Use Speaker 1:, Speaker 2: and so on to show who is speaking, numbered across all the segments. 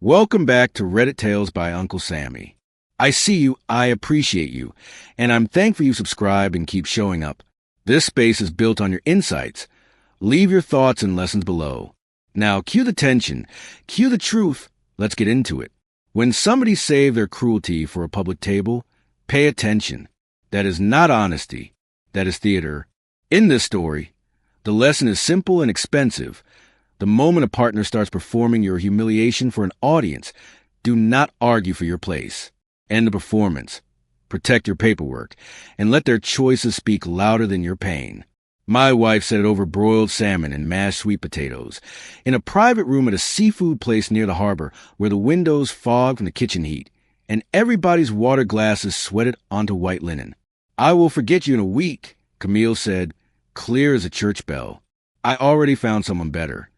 Speaker 1: Welcome back to Reddit Tales by Uncle Sammy. I see you, I appreciate you, and I'm thankful you subscribe and keep showing up. This space is built on your insights. Leave your thoughts and lessons below. Now, cue the tension, cue the truth. Let's get into it. When somebody saved their cruelty for a public table, pay attention. That is not honesty. That is theater. In this story, the lesson is simple and expensive. The moment a partner starts performing your humiliation for an audience, do not argue for your place. End the performance. Protect your paperwork, and let their choices speak louder than your pain. My wife said it over broiled salmon and mashed sweet potatoes, in a private room at a seafood place near the harbor where the windows fogged from the kitchen heat, and everybody's water glasses sweated onto white linen. "I will forget you in a week," Camille said, clear as a church bell. "I already found someone better."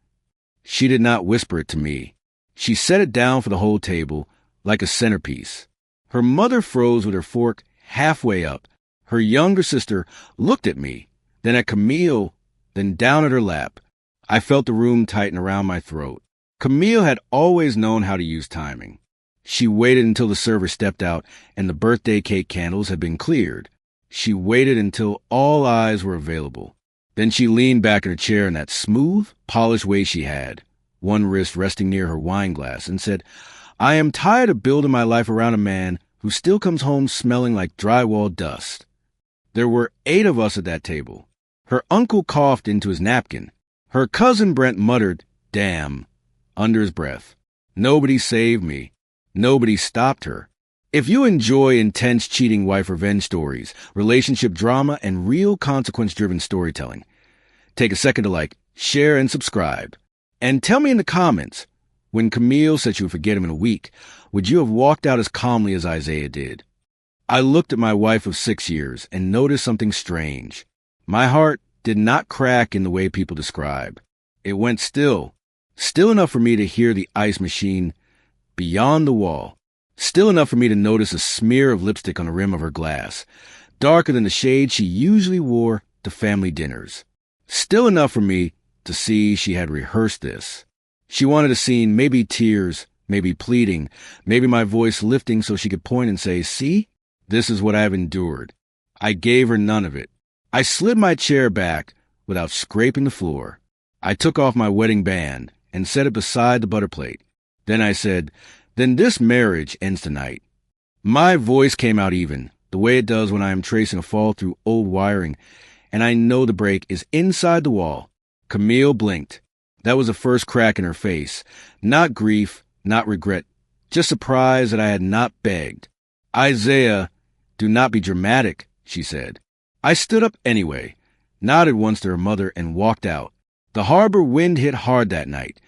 Speaker 1: She did not whisper it to me. She set it down for the whole table, like a centerpiece. Her mother froze with her fork halfway up. Her younger sister looked at me, then at Camille, then down at her lap. I felt the room tighten around my throat. Camille had always known how to use timing. She waited until the server stepped out and the birthday cake candles had been cleared. She waited until all eyes were available. Then she leaned back in her chair in that smooth, polished way she had, one wrist resting near her wine glass, and said, "I am tired of building my life around a man who still comes home smelling like drywall dust." There were 8 of us at that table. Her uncle coughed into his napkin. Her cousin Brent muttered, "Damn," under his breath. Nobody saved me. Nobody stopped her. If you enjoy intense cheating wife revenge stories, relationship drama, and real consequence-driven storytelling, take a second to like, share, and subscribe. And tell me in the comments, when Camille said she would forget him in a week, would you have walked out as calmly as Isaiah did? I looked at my wife of 6 years and noticed something strange. My heart did not crack in the way people describe. It went still, still enough for me to hear the ice machine beyond the wall. Still enough for me to notice a smear of lipstick on the rim of her glass, darker than the shade she usually wore to family dinners. Still enough for me to see she had rehearsed this. She wanted a scene, maybe tears, maybe pleading, maybe my voice lifting so she could point and say, "See, this is what I've endured." I gave her none of it. I slid my chair back without scraping the floor. I took off my wedding band and set it beside the butter plate. Then I said, "Then this marriage ends tonight." My voice came out even, the way it does when I am tracing a fall through old wiring, and I know the break is inside the wall. Camille blinked. That was the first crack in her face. Not grief, not regret, just surprise that I had not begged. "Isaiah, do not be dramatic," she said. I stood up anyway, nodded once to her mother, and walked out. The harbor wind hit hard that night,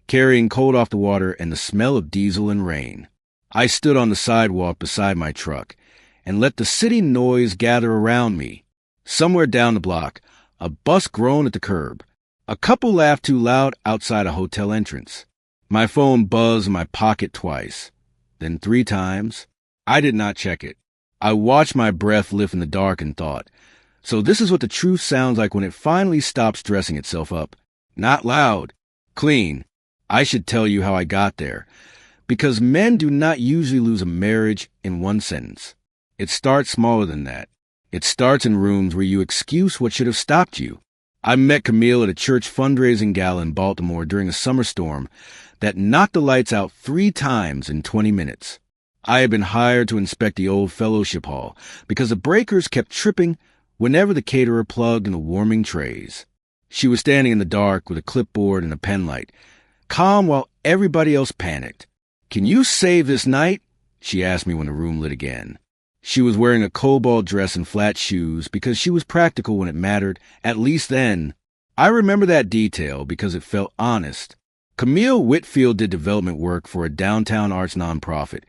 Speaker 1: carrying cold off the water and the smell of diesel and rain. I stood on the sidewalk beside my truck and let the city noise gather around me. Somewhere down the block, a bus groaned at the curb. A couple laughed too loud outside a hotel entrance. My phone buzzed in my pocket twice, then 3 times. I did not check it. I watched my breath lift in the dark and thought, so this is what the truth sounds like when it finally stops dressing itself up. Not loud, clean. I should tell you how I got there, because men do not usually lose a marriage in one sentence. It starts smaller than that. It starts in rooms where you excuse what should have stopped you. I met Camille at a church fundraising gala in Baltimore during a summer storm that knocked the lights out 3 times in 20 minutes. I had been hired to inspect the old fellowship hall because the breakers kept tripping whenever the caterer plugged in the warming trays. She was standing in the dark with a clipboard and a pen light, calm while everybody else panicked. "Can you save this night?" she asked me when the room lit again. She was wearing a cobalt dress and flat shoes because she was practical when it mattered, at least then. I remember that detail because it felt honest. Camille Whitfield did development work for a downtown arts nonprofit,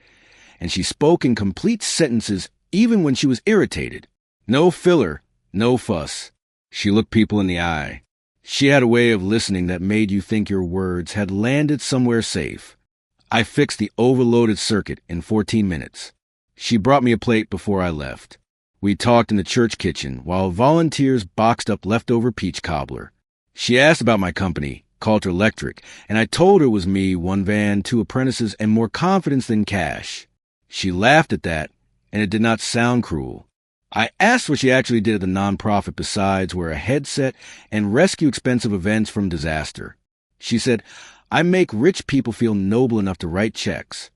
Speaker 1: and she spoke in complete sentences even when she was irritated. No filler, no fuss. She looked people in the eye. She had a way of listening that made you think your words had landed somewhere safe. I fixed the overloaded circuit in 14 minutes. She brought me a plate before I left. We talked in the church kitchen while volunteers boxed up leftover peach cobbler. She asked about my company, called her electric, and I told her it was me, one van, two apprentices, and more confidence than cash. She laughed at that, and it did not sound cruel. I asked what she actually did at the nonprofit besides wear a headset and rescue expensive events from disaster. She said, I make rich people feel noble enough to write checks.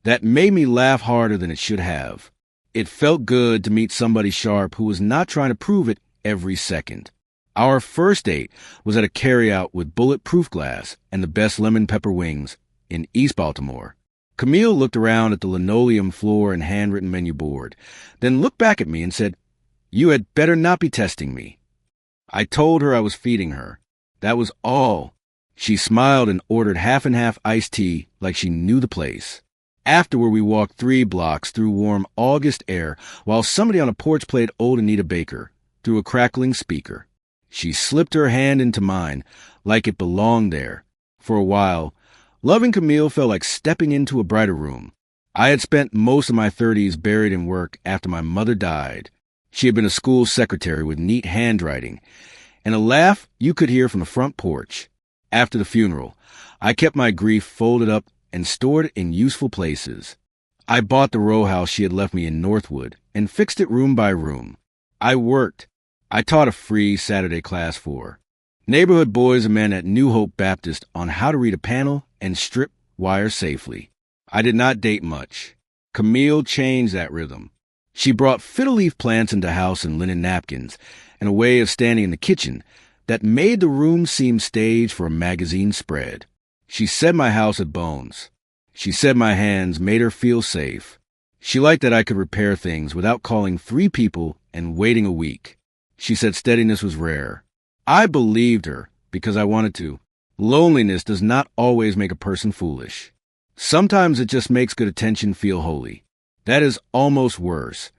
Speaker 1: That made me laugh harder than it should have. It felt good to meet somebody sharp who was not trying to prove it every second. Our first date was at a carryout with bulletproof glass and the best lemon pepper wings in East Baltimore. Camille looked around at the linoleum floor and handwritten menu board, then looked back at me and said, You had better not be testing me. I told her I was feeding her. That was all. She smiled and ordered half and half iced tea like she knew the place. Afterward, we walked 3 blocks through warm August air while somebody on a porch played Old Anita Baker through a crackling speaker. She slipped her hand into mine like it belonged there. For a while, loving Camille felt like stepping into a brighter room. I had spent most of my 30s buried in work after my mother died. She had been a school secretary with neat handwriting, and a laugh you could hear from the front porch. After the funeral, I kept my grief folded up and stored it in useful places. I bought the row house she had left me in Northwood and fixed it room by room. I worked. I taught a free Saturday class for neighborhood boys and men at New Hope Baptist on how to read a panel and strip wire safely. I did not date much. Camille changed that rhythm. She brought fiddle-leaf plants into house and linen napkins and a way of standing in the kitchen that made the room seem staged for a magazine spread. She said my house had bones. She said my hands made her feel safe. She liked that I could repair things without calling 3 people and waiting a week. She said steadiness was rare. I believed her because I wanted to. Loneliness does not always make a person foolish. Sometimes it just makes good attention feel holy. That is almost worse,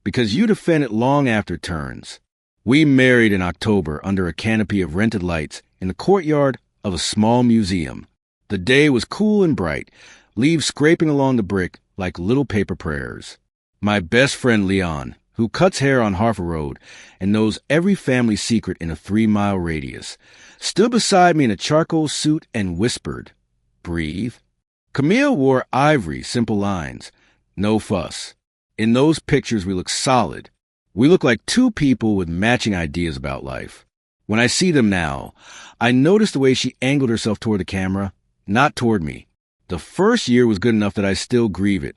Speaker 1: because you defend it long after it turns. We married in October under a canopy of rented lights in the courtyard of a small museum. The day was cool and bright, leaves scraping along the brick like little paper prayers. My best friend Leon, who cuts hair on Harford Road and knows every family secret in a 3-mile radius, stood beside me in a charcoal suit and whispered, Breathe. Camille wore ivory, simple lines. No fuss. In those pictures, we look solid. We look like 2 people with matching ideas about life. When I see them now, I notice the way she angled herself toward the camera, not toward me. The first year was good enough that I still grieve it,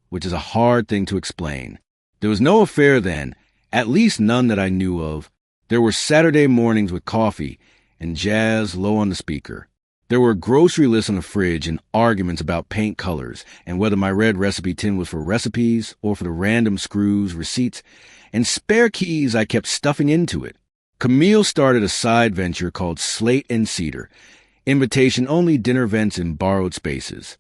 Speaker 1: which is a hard thing to explain. There was no affair then, at least none that I knew of. There were Saturday mornings with coffee and jazz low on the speaker. There were grocery lists on the fridge and arguments about paint colors and whether my red recipe tin was for recipes or for the random screws, receipts, and spare keys I kept stuffing into it. Camille started a side venture called Slate and Cedar, invitation-only dinner events in borrowed spaces.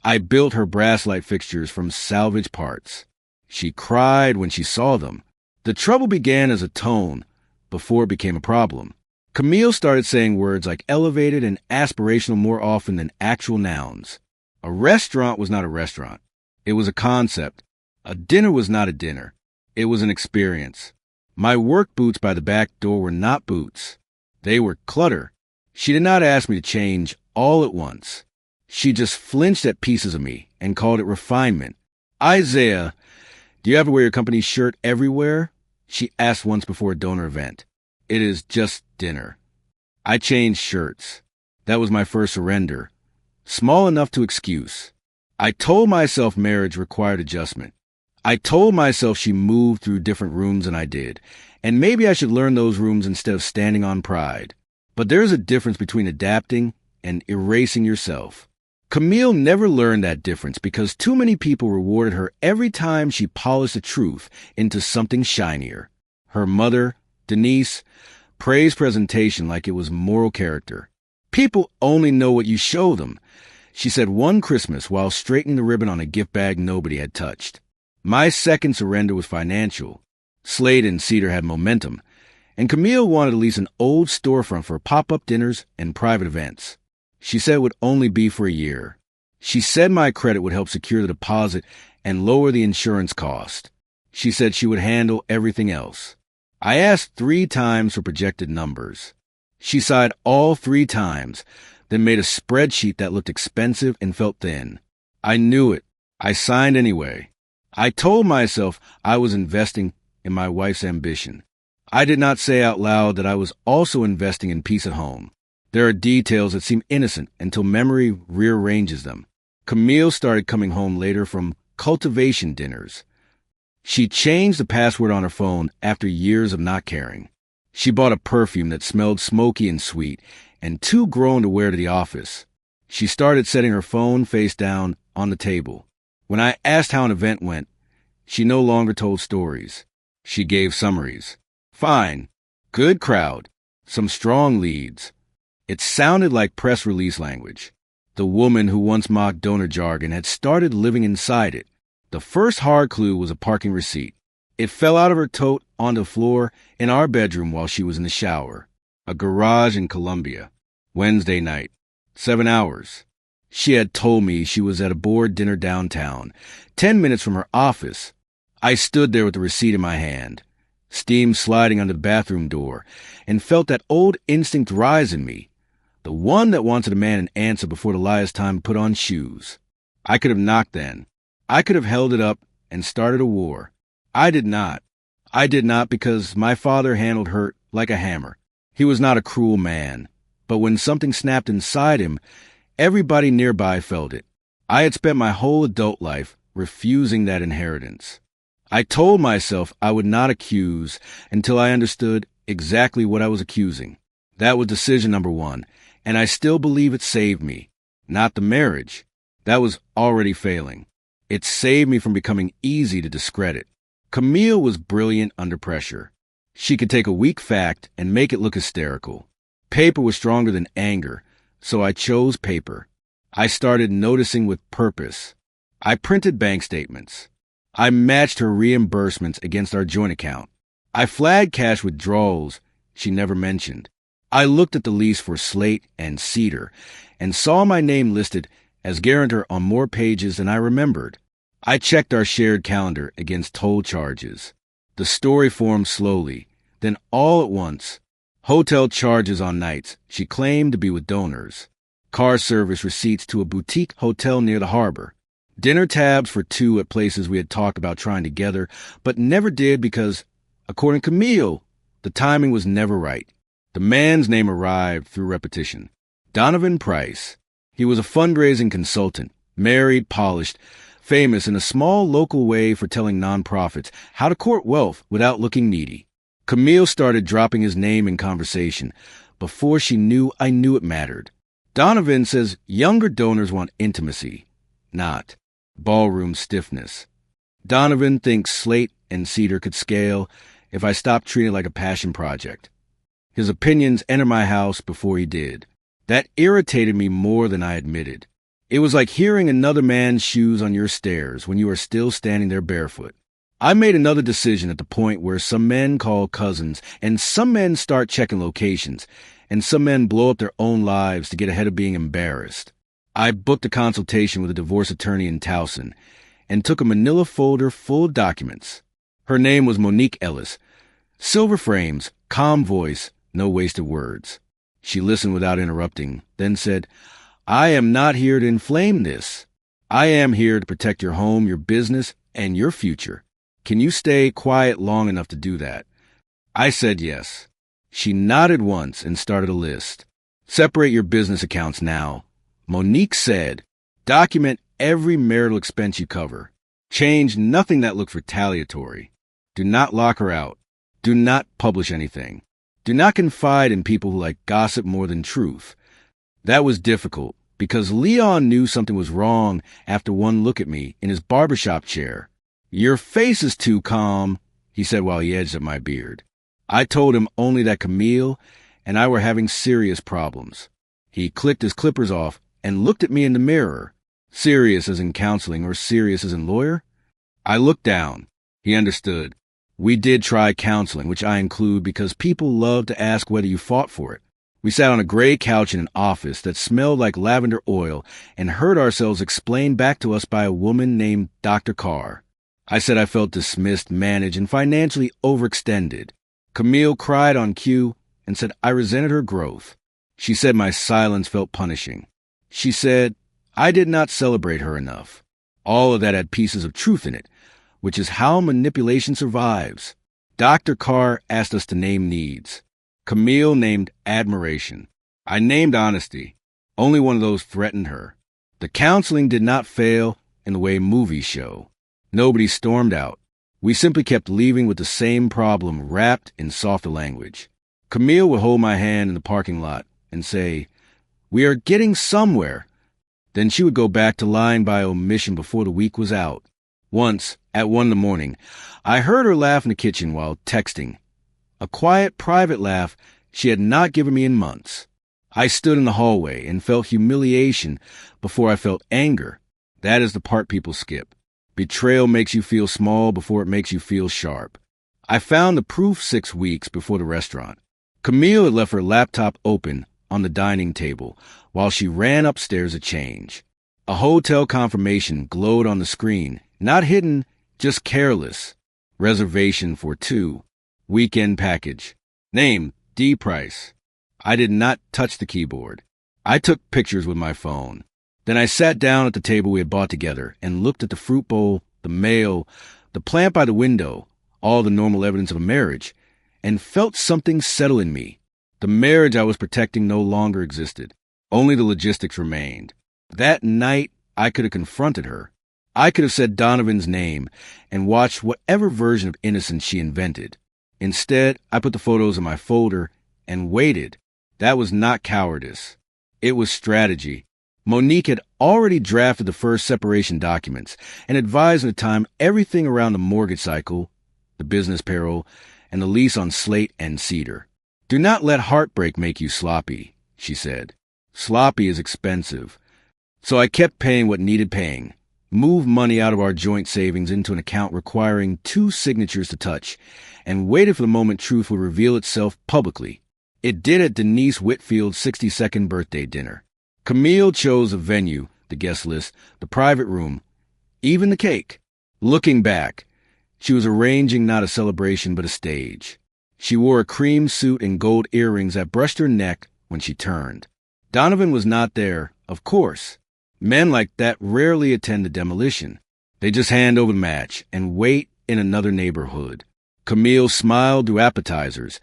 Speaker 1: I built her brass light fixtures from salvage parts. She cried when she saw them. The trouble began as a tone before it became a problem. Camille started saying words like elevated and aspirational more often than actual nouns. A restaurant was not a restaurant. It was a concept. A dinner was not a dinner. It was an experience. My work boots by the back door were not boots. They were clutter. She did not ask me to change all at once. She just flinched at pieces of me and called it refinement. Isaiah, do you have to wear your company's shirt everywhere? She asked once before a donor event. It is just dinner. I changed shirts. That was my first surrender. Small enough to excuse. I told myself marriage required adjustment. I told myself she moved through different rooms than I did, and maybe I should learn those rooms instead of standing on pride. But there is a difference between adapting and erasing yourself. Camille never learned that difference because too many people rewarded her every time she polished the truth into something shinier. Her mother, Denise, praised presentation like it was moral character. People only know what you show them, she said one Christmas while straightening the ribbon on a gift bag nobody had touched. My second surrender was financial. Slade and Cedar had momentum, and Camille wanted to lease an old storefront for pop-up dinners and private events. She said it would only be for a year. She said my credit would help secure the deposit and lower the insurance cost. She said she would handle everything else. I asked 3 times for projected numbers. She sighed all 3 times, then made a spreadsheet that looked expensive and felt thin. I knew it. I signed anyway. I told myself I was investing in my wife's ambition. I did not say out loud that I was also investing in peace at home. There are details that seem innocent until memory rearranges them. Camille started coming home later from cultivation dinners. She changed the password on her phone after years of not caring. She bought a perfume that smelled smoky and sweet, and too grown to wear to the office. She started setting her phone face down on the table. When I asked how an event went, she no longer told stories. She gave summaries. Fine. Good crowd. Some strong leads. It sounded like press release language. The woman who once mocked donor jargon had started living inside it. The first hard clue was a parking receipt. It fell out of her tote onto the floor in our bedroom while she was in the shower. A garage in Columbia. Wednesday night. 7 hours. She had told me she was at a board dinner downtown, 10 minutes from her office. I stood there with the receipt in my hand, steam sliding under the bathroom door, and felt that old instinct rise in me, the one that wants to demand an answer before the lie is time to put on shoes. I could have knocked then. I could have held it up and started a war. I did not. I did not because my father handled hurt like a hammer. He was not a cruel man, but when something snapped inside him, everybody nearby felt it. I had spent my whole adult life refusing that inheritance. I told myself I would not accuse until I understood exactly what I was accusing. That was decision number 1, and I still believe it saved me. Not the marriage. That was already failing. It saved me from becoming easy to discredit. Camille was brilliant under pressure. She could take a weak fact and make it look hysterical. Paper was stronger than anger, so I chose paper. I started noticing with purpose. I printed bank statements. I matched her reimbursements against our joint account. I flagged cash withdrawals she never mentioned. I looked at the lease for Slate and Cedar and saw my name listed as guarantor on more pages than I remembered. I checked our shared calendar against toll charges. The story formed slowly, then all at once. Hotel charges on nights she claimed to be with donors. Car service receipts to a boutique hotel near the harbor. Dinner tabs for 2 at places we had talked about trying together, but never did because, according to Camille, the timing was never right. The man's name arrived through repetition. Donovan Price. He was a fundraising consultant, married, polished, famous in a small local way for telling nonprofits how to court wealth without looking needy. Camille started dropping his name in conversation. Before she knew, I knew it mattered. Donovan says younger donors want intimacy, not ballroom stiffness. Donovan thinks Slate and Cedar could scale if I stopped treating it like a passion project. His opinions entered my house before he did. That irritated me more than I admitted. It was like hearing another man's shoes on your stairs when you are still standing there barefoot. I made another decision at the point where some men call cousins, and some men start checking locations, and some men blow up their own lives to get ahead of being embarrassed. I booked a consultation with a divorce attorney in Towson and took a manila folder full of documents. Her name was Monique Ellis. Silver frames, calm voice, no wasted words. She listened without interrupting, then said, I am not here to inflame this. I am here to protect your home, your business, and your future. Can you stay quiet long enough to do that? I said yes. She nodded once and started a list. Separate your business accounts now. Monique said, document every marital expense you cover. Change nothing that looked retaliatory. Do not lock her out. Do not publish anything. Do not confide in people who like gossip more than truth. That was difficult because Leon knew something was wrong after one look at me in his barbershop chair. Your face is too calm, he said while he edged at my beard. I told him only that Camille and I were having serious problems. He clicked his clippers off and looked at me in the mirror. Serious as in counseling or serious as in lawyer? I looked down. He understood. We did try counseling, which I include because people love to ask whether you fought for it. We sat on a gray couch in an office that smelled like lavender oil and heard ourselves explained back to us by a woman named Dr. Carr. I said I felt dismissed, managed, and financially overextended. Camille cried on cue, and said I resented her growth. She said my silence felt punishing. She said I did not celebrate her enough. All of that had pieces of truth in it, which is how manipulation survives. Dr. Carr asked us to name needs. Camille named admiration. I named honesty. Only one of those threatened her. The counseling did not fail in the way movies show. Nobody stormed out. We simply kept leaving with the same problem wrapped in softer language. Camille would hold my hand in the parking lot and say, "We are getting somewhere." Then she would go back to lying by omission before the week was out. Once, at 1 a.m, I heard her laugh in the kitchen while texting. A quiet, private laugh she had not given me in months. I stood in the hallway and felt humiliation before I felt anger. That is the part people skip. Betrayal makes you feel small before it makes you feel sharp. I found the proof 6 weeks before the restaurant. Camille had left her laptop open on the dining table while she ran upstairs to change. A hotel confirmation glowed on the screen, not hidden, just careless. Reservation for 2. Weekend package. Name, D. Price. I did not touch the keyboard. I took pictures with my phone. Then I sat down at the table we had bought together and looked at the fruit bowl, the mail, the plant by the window, all the normal evidence of a marriage, and felt something settle in me. The marriage I was protecting no longer existed. Only the logistics remained. That night, I could have confronted her. I could have said Donovan's name and watched whatever version of innocence she invented. Instead, I put the photos in my folder and waited. That was not cowardice. It was strategy. Monique had already drafted the first separation documents and advised at the time everything around the mortgage cycle, the business payroll, and the lease on Slate and Cedar. "Do not let heartbreak make you sloppy," she said. "Sloppy is expensive." So I kept paying what needed paying, moved money out of our joint savings into an account requiring 2 signatures to touch, and waited for the moment truth would reveal itself publicly. It did at Denise Whitfield's 62nd birthday dinner. Camille chose the venue, the guest list, the private room, even the cake. Looking back, she was arranging not a celebration but a stage. She wore a cream suit and gold earrings that brushed her neck when she turned. Donovan was not there, of course. Men like that rarely attend a demolition. They just hand over the match and wait in another neighborhood. Camille smiled through appetizers,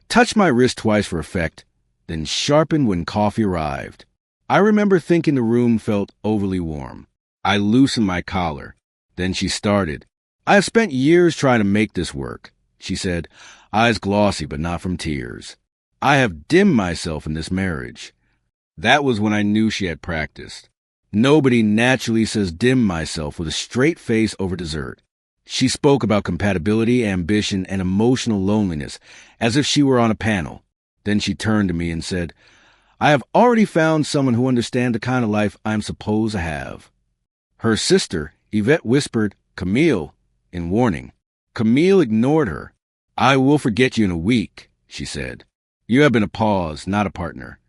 Speaker 1: touched my wrist twice for effect, then sharpened when coffee arrived. I remember thinking the room felt overly warm. I loosened my collar. Then she started. "I have spent years trying to make this work," she said, eyes glossy but not from tears. "I have dimmed myself in this marriage." That was when I knew she had practiced. Nobody naturally says dim myself with a straight face over dessert. She spoke about compatibility, ambition, and emotional loneliness as if she were on a panel. Then she turned to me and said, "I have already found someone who understands the kind of life I am supposed to have." Her sister, Yvette, whispered, "Camille," in warning. Camille ignored her. "I will forget you in a week," she said. "You have been a pause, not a partner."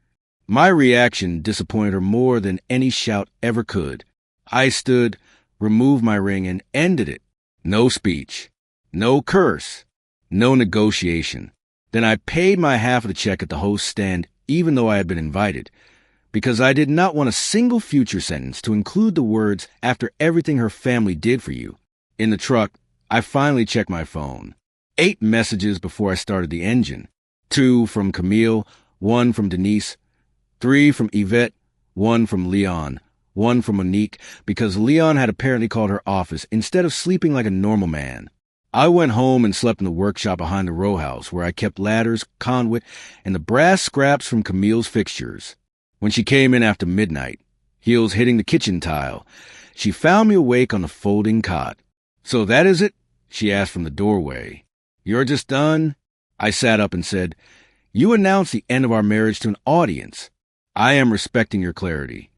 Speaker 1: My reaction disappointed her more than any shout ever could. I stood, removed my ring, and ended it. No speech. No curse. No negotiation. Then I paid my half of the check at the host's stand, even though I had been invited, because I did not want a single future sentence to include the words, "after everything her family did for you." In the truck, I finally checked my phone. 8 messages before I started the engine. 2 from Camille, 1 from Denise, 3 from Yvette, 1 from Leon, 1 from Monique, because Leon had apparently called her office instead of sleeping like a normal man. I went home and slept in the workshop behind the row house where I kept ladders, conduit, and the brass scraps from Camille's fixtures. When she came in after midnight, heels hitting the kitchen tile, she found me awake on the folding cot. "So that is it?" she asked from the doorway. "You're just done?" I sat up and said, "You announced the end of our marriage to an audience. I am respecting your clarity."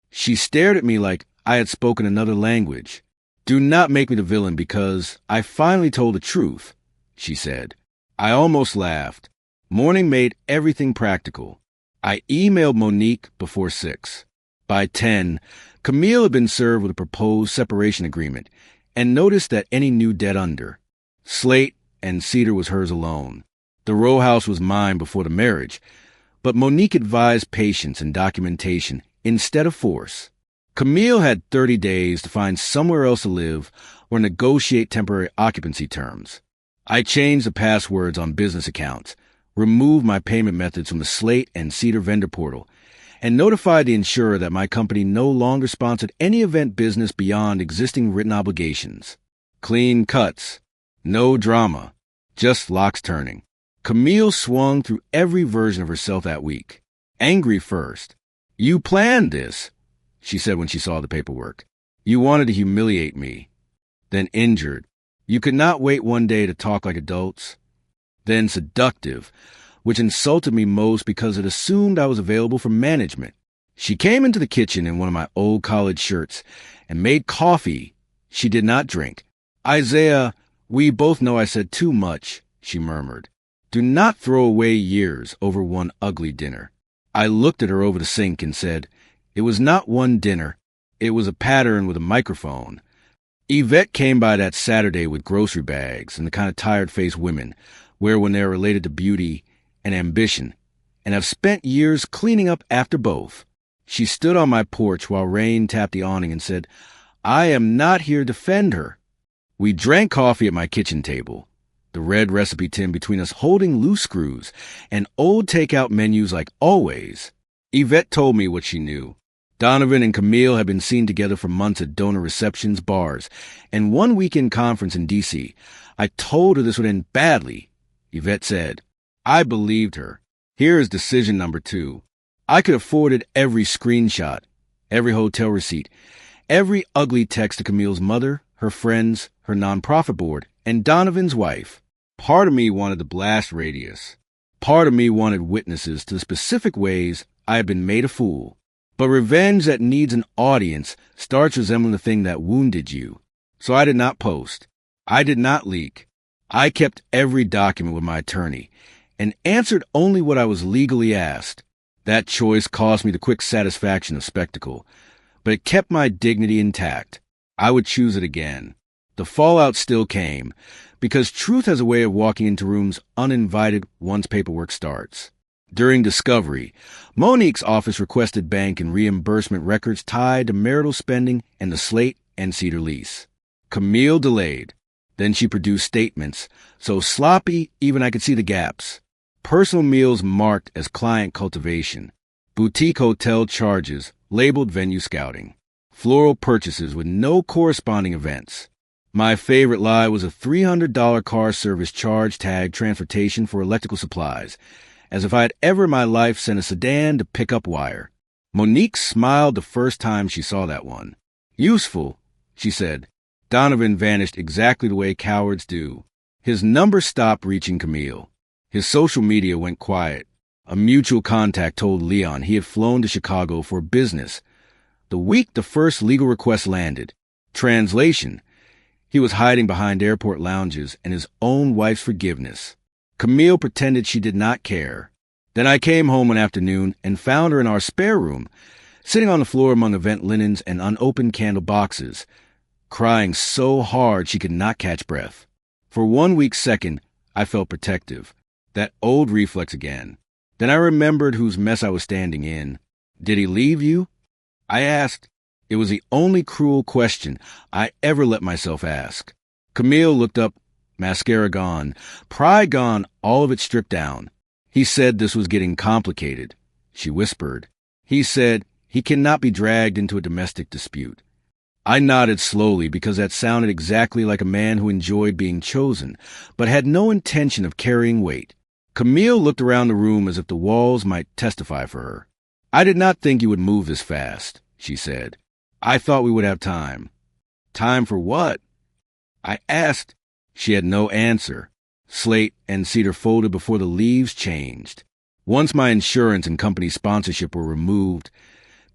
Speaker 1: She stared at me like I had spoken another language. "Do not make me the villain because I finally told the truth," she said. I almost laughed. Morning made everything practical. I emailed Monique before 6. By 10, Camille had been served with a proposed separation agreement and noticed that any new debt under. Slate and Cedar was hers alone. The row house was mine before the marriage, but Monique advised patience and documentation instead of force. Camille had 30 days to find somewhere else to live or negotiate temporary occupancy terms. I changed the passwords on business accounts, removed my payment methods from the Slate and Cedar vendor portal, and notified the insurer that my company no longer sponsored any event business beyond existing written obligations. Clean cuts. No drama. Just locks turning. Camille swung through every version of herself that week. Angry first. "You planned this," she said when she saw the paperwork. "You wanted to humiliate me." Then injured. "You could not wait one day to talk like adults." Then seductive, which insulted me most because it assumed I was available for management. She came into the kitchen in one of my old college shirts and made coffee she did not drink. "Isaiah, we both know I said too much," she murmured. "Do not throw away years over one ugly dinner." I looked at her over the sink and said, "It was not one dinner. It was a pattern with a microphone." Yvette came by that Saturday with grocery bags and the kind of tired-faced women wear when they are related to beauty and ambition, and have spent years cleaning up after both. She stood on my porch while rain tapped the awning and said, "I am not here to defend her." We drank coffee at my kitchen table, the red recipe tin between us holding loose screws and old takeout menus like always. Yvette told me what she knew. Donovan and Camille had been seen together for months at donor receptions, bars, and one weekend conference in D.C. I told her this would end badly. Yvette said, I believed her. Here is decision number 2. I could have forwarded every screenshot, every hotel receipt, every ugly text to Camille's mother, her friends, her nonprofit board, and Donovan's wife. Part of me wanted the blast radius. Part of me wanted witnesses to the specific ways I had been made a fool. But revenge that needs an audience starts resembling the thing that wounded you. So I did not post. I did not leak. I kept every document with my attorney and answered only what I was legally asked. That choice cost me the quick satisfaction of spectacle, but it kept my dignity intact. I would choose it again. The fallout still came, because truth has a way of walking into rooms uninvited once paperwork starts. During discovery, Monique's office requested bank and reimbursement records tied to marital spending and the Slate and Cedar lease. Camille delayed. Then she produced statements, so sloppy even I could see the gaps. Personal meals marked as client cultivation. Boutique hotel charges labeled venue scouting. Floral purchases with no corresponding events. My favorite lie was a $300 car service charge tagged transportation for electrical supplies, as if I had ever in my life sent a sedan to pick up wire. Monique smiled the first time she saw that one. Useful, she said. Donovan vanished exactly the way cowards do. His number stopped reaching Camille. His social media went quiet. A mutual contact told Leon he had flown to Chicago for business. The week the first legal request landed. Translation: he was hiding behind airport lounges and his own wife's forgiveness. Camille pretended she did not care. Then I came home one afternoon and found her in our spare room, sitting on the floor among event linens and unopened candle boxes, crying so hard she could not catch breath. For 1 weak second, I felt protective. That old reflex again. Then I remembered whose mess I was standing in. Did he leave you? I asked. It was the only cruel question I ever let myself ask. Camille looked up, mascara gone, pride gone, all of it stripped down. He said this was getting complicated. She whispered. He said he cannot be dragged into a domestic dispute. I nodded slowly because that sounded exactly like a man who enjoyed being chosen, but had no intention of carrying weight. Camille looked around the room as if the walls might testify for her. I did not think you would move this fast, she said. I thought we would have time. Time for what? I asked. She had no answer. Slate and Cedar folded before the leaves changed. Once my insurance and company sponsorship were removed,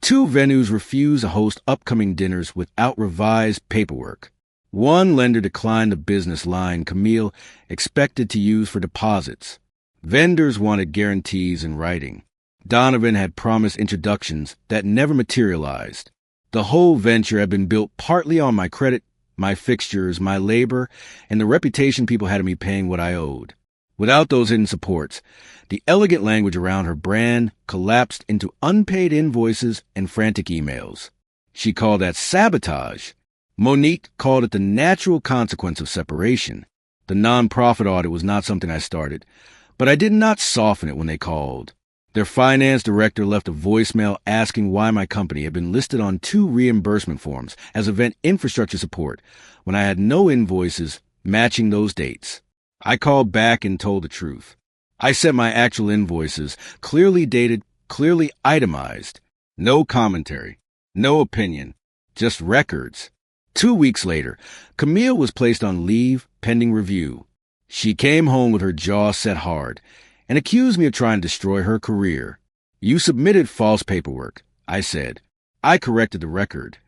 Speaker 1: 2 venues refused to host upcoming dinners without revised paperwork. One lender declined the business line Camille expected to use for deposits. Vendors wanted guarantees in writing. Donovan had promised introductions that never materialized. The whole venture had been built partly on my credit, my fixtures, my labor, and the reputation people had of me paying what I owed. Without those hidden supports, the elegant language around her brand collapsed into unpaid invoices and frantic emails. She called that sabotage. Monique called it the natural consequence of separation. The nonprofit audit was not something I started, but I did not soften it when they called. Their finance director left a voicemail asking why my company had been listed on 2 reimbursement forms as event infrastructure support when I had no invoices matching those dates. I called back and told the truth. I sent my actual invoices, clearly dated, clearly itemized. No commentary, no opinion, just records. 2 weeks later, Camille was placed on leave pending review. She came home with her jaw set hard and accused me of trying to destroy her career. You submitted false paperwork, I said. I corrected the record.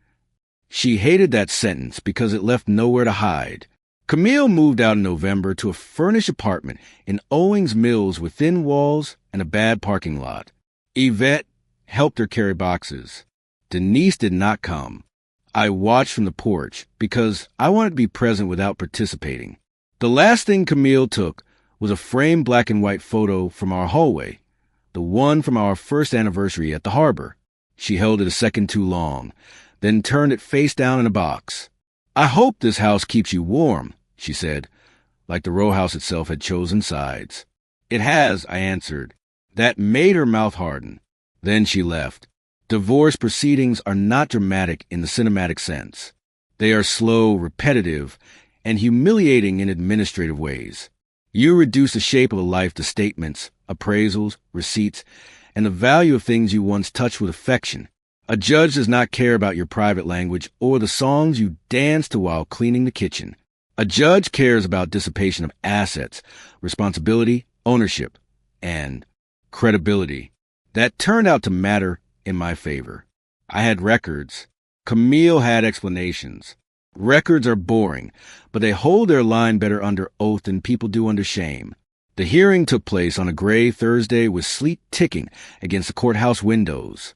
Speaker 1: She hated that sentence because it left nowhere to hide. Camille moved out in November to a furnished apartment in Owings Mills with thin walls and a bad parking lot. Yvette helped her carry boxes. Denise did not come. I watched from the porch because I wanted to be present without participating. The last thing Camille took was a framed black and white photo from our hallway, the one from our first anniversary at the harbor. She held it a second too long, then turned it face down in a box. I hope this house keeps you warm, she said, like the row house itself had chosen sides. It has, I answered. That made her mouth harden. Then she left. Divorce proceedings are not dramatic in the cinematic sense. They are slow, repetitive, and humiliating in administrative ways. You reduce the shape of a life to statements, appraisals, receipts, and the value of things you once touched with affection. A judge does not care about your private language or the songs you dance to while cleaning the kitchen. A judge cares about dissipation of assets, responsibility, ownership, and credibility. That turned out to matter in my favor. I had records. Camille had explanations. Records are boring, but they hold their line better under oath than people do under shame. The hearing took place on a gray Thursday with sleet ticking against the courthouse windows.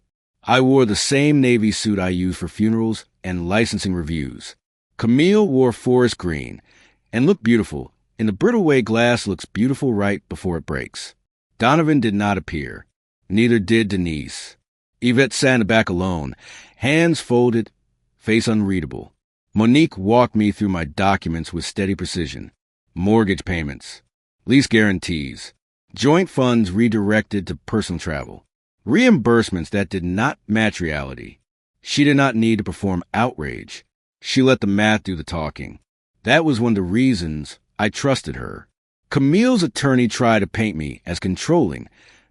Speaker 1: I wore the same navy suit I used for funerals and licensing reviews. Camille wore forest green and looked beautiful in the brittle way glass looks beautiful right before it breaks. Donovan did not appear. Neither did Denise. Yvette sat in the back alone, hands folded, face unreadable. Monique walked me through my documents with steady precision. Mortgage payments, lease guarantees, joint funds redirected to personal travel, reimbursements that did not match reality. She did not need to perform outrage. She let the math do the talking. That was one of the reasons I trusted her. Camille's attorney tried to paint me as controlling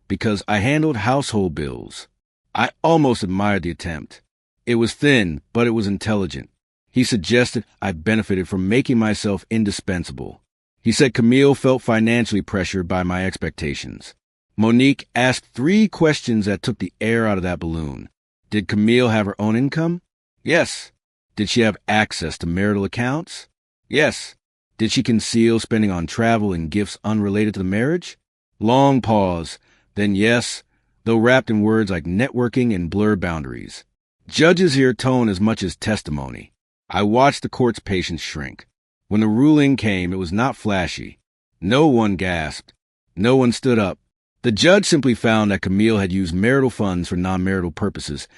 Speaker 1: because I handled household bills. I almost admired the attempt. It was thin, but it was intelligent. He suggested I benefited from making myself indispensable. He said Camille felt financially pressured by my expectations. Monique asked 3 questions that took the air out of that balloon. Did Camille have her own income? Yes. Did she have access to marital accounts? Yes. Did she conceal spending on travel and gifts unrelated to the marriage? Long pause, then yes, though wrapped in words like networking and blurred boundaries. Judges hear tone as much as testimony. I watched the court's patience shrink. When the ruling came, it was not flashy. No one gasped. No one stood up. The judge simply found that Camille had used marital funds for non-marital purposes,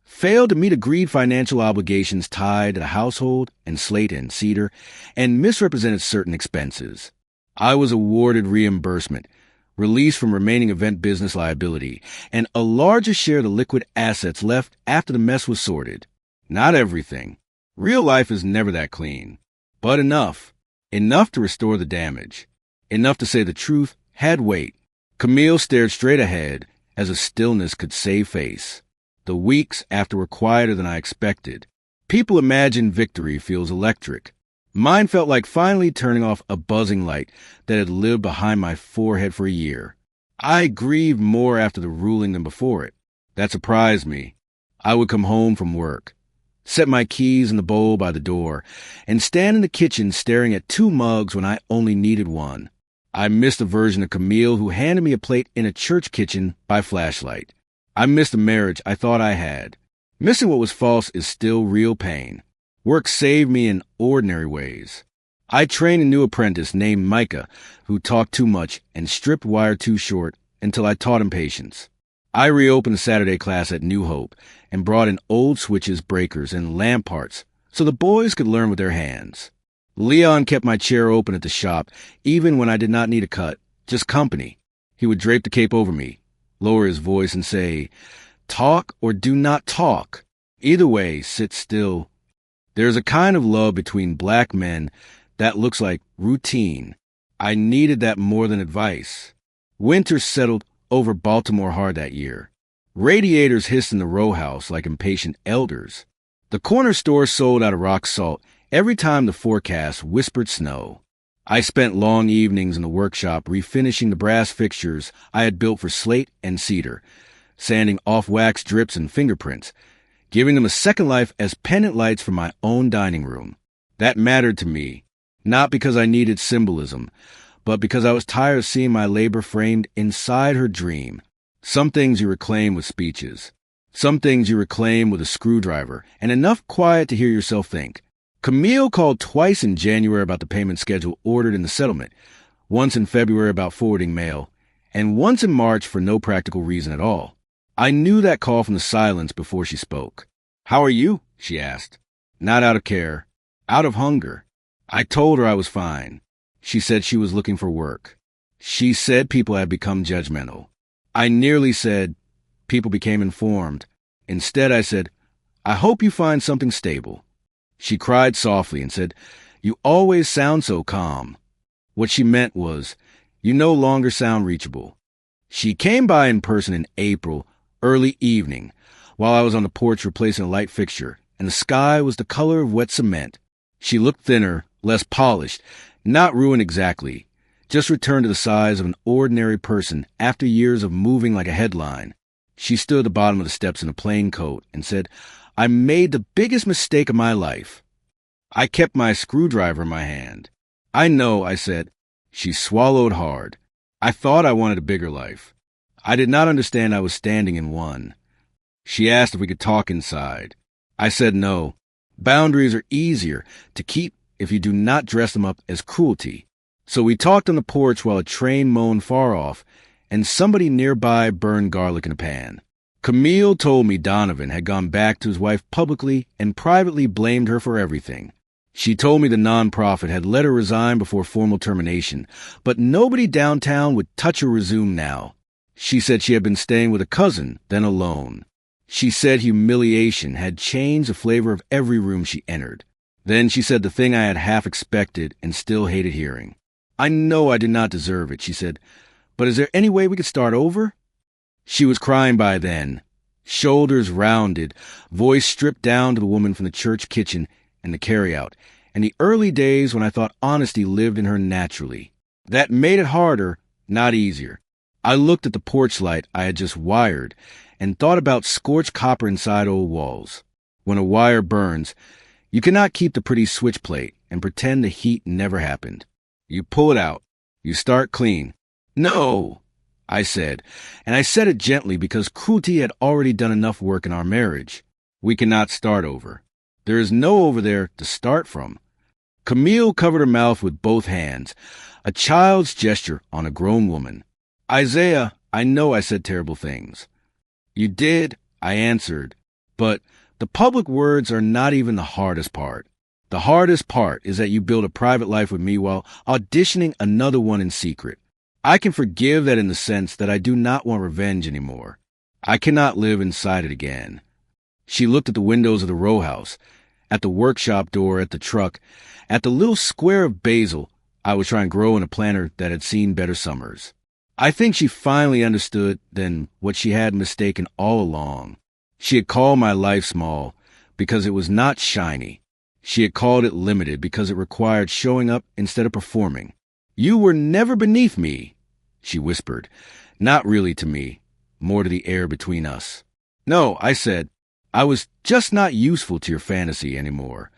Speaker 1: failed to meet agreed financial obligations tied to the household and Slate and Cedar, and misrepresented certain expenses. I was awarded reimbursement, release from remaining event business liability, and a larger share of the liquid assets left after the mess was sorted. Not everything. Real life is never that clean. But enough. Enough to restore the damage. Enough to say the truth had weight. Camille stared straight ahead as a stillness could save face. The weeks after were quieter than I expected. People imagine victory feels electric. Mine felt like finally turning off a buzzing light that had lived behind my forehead for a year. I grieved more after the ruling than before it. That surprised me. I would come home from work, set my keys in the bowl by the door, and stand in the kitchen staring at 2 mugs when I only needed one. I missed the version of Camille who handed me a plate in a church kitchen by flashlight. I missed the marriage I thought I had. Missing what was false is still real pain. Work saved me in ordinary ways. I trained a new apprentice named Micah who talked too much and stripped wire too short until I taught him patience. I reopened the Saturday class at New Hope and brought in old switches, breakers, and lamp parts so the boys could learn with their hands. Leon kept my chair open at the shop even when I did not need a cut, just company. He would drape the cape over me, lower his voice, and say, "Talk or do not talk. Either way, sit still." There's a kind of love between black men that looks like routine. I needed that more than advice. Winter settled over Baltimore hard that year. Radiators hissed in the row house like impatient elders. The corner store sold out of rock salt every time the forecast whispered snow. I spent long evenings in the workshop refinishing the brass fixtures I had built for slate and cedar, sanding off wax drips and fingerprints, giving them a second life as pendant lights for my own dining room. That mattered to me, not because I needed symbolism, but because I was tired of seeing my labor framed inside her dream. Some things you reclaim with speeches. Some things you reclaim with a screwdriver and enough quiet to hear yourself think. Camille called twice in January about the payment schedule ordered in the settlement, once in February about forwarding mail, and once in March for no practical reason at all. I knew that call from the silence before she spoke. "How are you?" she asked. Not out of care, out of hunger. I told her I was fine. She said she was looking for work. She said people had become judgmental. I nearly said people became informed. Instead, I said, "I hope you find something stable." She cried softly and said, "You always sound so calm." What she meant was, "You no longer sound reachable." She came by in person in April, early evening, while I was on the porch replacing a light fixture, and the sky was the color of wet cement. She looked thinner, less polished, not ruined exactly, just returned to the size of an ordinary person after years of moving like a headline. She stood at the bottom of the steps in a plain coat and said, "I made the biggest mistake of my life." I kept my screwdriver in my hand. "I know," I said. She swallowed hard. I thought I wanted a bigger life. I did not understand I was standing in one. She asked if we could talk inside. I said no. Boundaries are easier to keep if you do not dress them up as cruelty. So we talked on the porch while a train moaned far off, and somebody nearby burned garlic in a pan. Camille told me Donovan had gone back to his wife publicly and privately blamed her for everything. She told me the nonprofit had let her resign before formal termination, but nobody downtown would touch her resume now. She said she had been staying with a cousin, then alone. She said humiliation had changed the flavor of every room she entered. Then she said the thing I had half expected and still hated hearing. "I know I did not deserve it," she said, "but is there any way we could start over?" She was crying by then, shoulders rounded, voice stripped down to the woman from the church kitchen and the carryout, and the early days when I thought honesty lived in her naturally. That made it harder, not easier. I looked at the porch light I had just wired and thought about scorched copper inside old walls. When a wire burns, you cannot keep the pretty switch plate and pretend the heat never happened. You pull it out. You start clean. "No!" I said, and I said it gently because cruelty had already done enough work in our marriage. We cannot start over. There is no over there to start from. Camille covered her mouth with both hands, a child's gesture on a grown woman. "Isaiah, I know I said terrible things." "You did," I answered, "but the public words are not even the hardest part. The hardest part is that you build a private life with me while auditioning another one in secret. I can forgive that in the sense that I do not want revenge anymore. I cannot live inside it again." She looked at the windows of the row house, at the workshop door, at the truck, at the little square of basil I was trying to grow in a planter that had seen better summers. I think she finally understood then what she had mistaken all along. She had called my life small because it was not shiny. She had called it limited because it required showing up instead of performing. "You were never beneath me," she whispered, not really to me, more to the air between us. "No," I said, "I was just not useful to your fantasy anymore."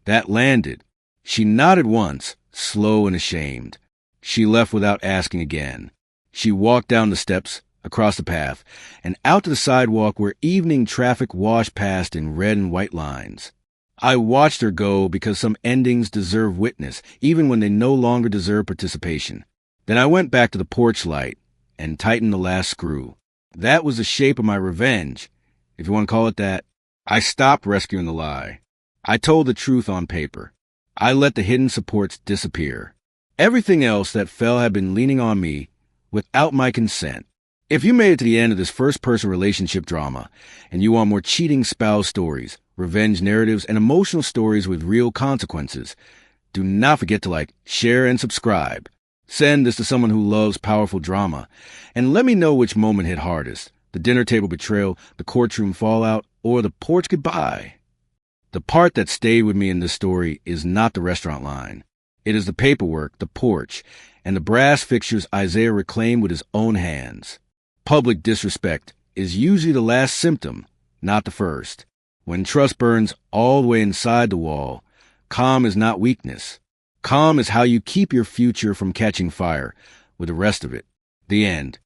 Speaker 1: That landed. She nodded once, slow and ashamed. She left without asking again. She walked down the steps, across the path, and out to the sidewalk where evening traffic washed past in red and white lines. I watched her go because some endings deserve witness, even when they no longer deserve participation. Then I went back to the porch light and tightened the last screw. That was the shape of my revenge, if you want to call it that. I stopped rescuing the lie. I told the truth on paper. I let the hidden supports disappear. Everything else that fell had been leaning on me without my consent. If you made it to the end of this first-person relationship drama and you want more cheating spouse stories, revenge narratives, and emotional stories with real consequences, do not forget to like, share, and subscribe. Send this to someone who loves powerful drama, and let me know which moment hit hardest: the dinner table betrayal, the courtroom fallout, or the porch goodbye. The part that stayed with me in this story is not the restaurant line. It is the paperwork, the porch, and the brass fixtures Isaiah reclaimed with his own hands. Public disrespect is usually the last symptom, not the first. When trust burns all the way inside the wall, calm is not weakness. Calm is how you keep your future from catching fire with the rest of it. The end.